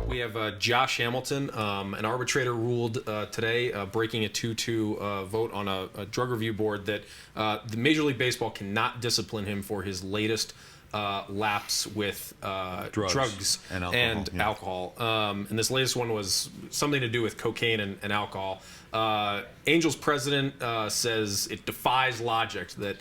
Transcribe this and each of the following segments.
We have Josh Hamilton. An arbitrator ruled today, breaking a 2-2 vote on a drug review board, that the Major League Baseball cannot discipline him for his latest lapse with drugs and alcohol. And this latest one was something to do with cocaine and alcohol. Angels president says it defies logic that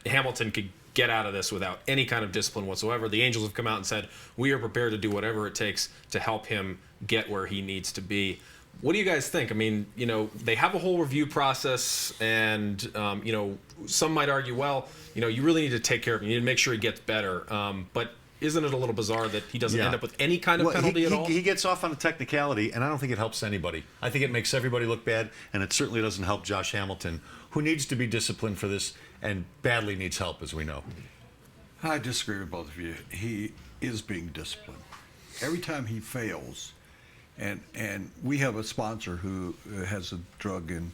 Hamilton could get out of this without any kind of discipline whatsoever. The Angels have come out and said, we are prepared to do whatever it takes to help him get where he needs to be. What do you guys think? I mean, they have a whole review process, and, some might argue, well, you really need to take care of him. You need to make sure he gets better. But isn't it a little bizarre that he doesn't end up with any kind of penalty at all? He gets off on a technicality, and I don't think it helps anybody. I think it makes everybody look bad, and it certainly doesn't help Josh Hamilton, who needs to be disciplined for this and badly needs help, as we know. I disagree with both of you. He is being disciplined. Every time he fails, and we have a sponsor who has a drug and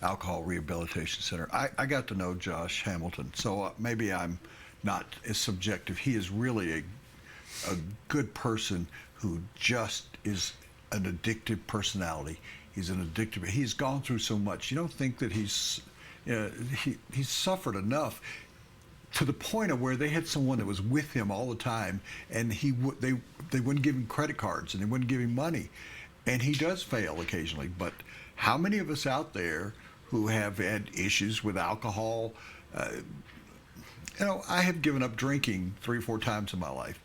alcohol rehabilitation center. I got to know Josh Hamilton, so maybe I'm not as subjective. He is really a good person who just is an addictive personality. He's he's gone through so much. You don't think that he's suffered enough to the point of where they had someone that was with him all the time, and they wouldn't give him credit cards and they wouldn't give him money, and he does fail occasionally. But how many of us out there who have had issues with alcohol? I have given up drinking 3 or 4 times in my life,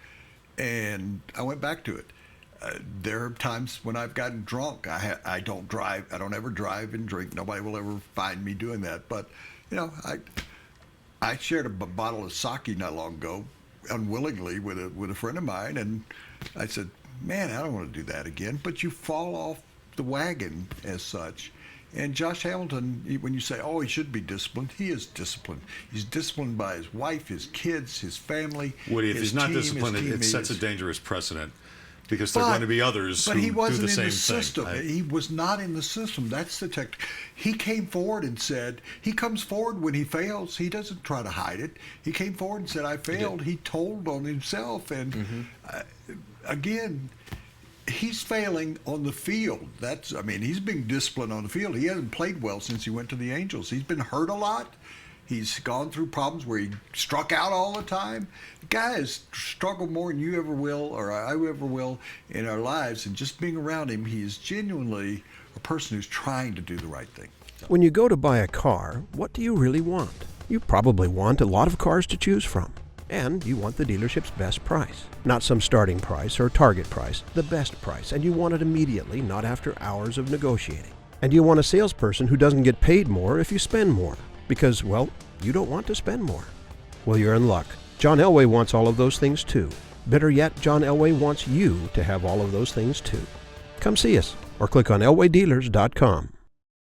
and I went back to it. There are times when I've gotten drunk. I don't drive. I don't ever drive and drink. Nobody will ever find me doing that. But, I shared a bottle of sake not long ago, unwillingly, with a friend of mine, and I said, man, I don't want to do that again. But you fall off the wagon as such. And Josh Hamilton, when you say, oh, he should be disciplined, he is disciplined. He's disciplined by his wife, his kids, his family. Woody, if he's not disciplined, it sets a dangerous precedent, because there are going to be others who do the same thing. But he wasn't in the system. He was not in the system. That's the tech. He came forward and said, he comes forward when he fails. He doesn't try to hide it. He came forward and said, I failed. He told on himself. And again, he's failing on the field. He's being disciplined on the field. He hasn't played well since he went to the Angels. He's been hurt a lot. He's gone through problems where he struck out all the time. The guy has struggled more than you ever will, or I ever will, in our lives. And just being around him, he is genuinely a person who's trying to do the right thing. When you go to buy a car, what do you really want? You probably want a lot of cars to choose from. And you want the dealership's best price. Not some starting price or target price, the best price. And you want it immediately, not after hours of negotiating. And you want a salesperson who doesn't get paid more if you spend more. Because, well, you don't want to spend more. Well, you're in luck. John Elway wants all of those things too. Better yet, John Elway wants you to have all of those things too. Come see us or click on elwaydealers.com.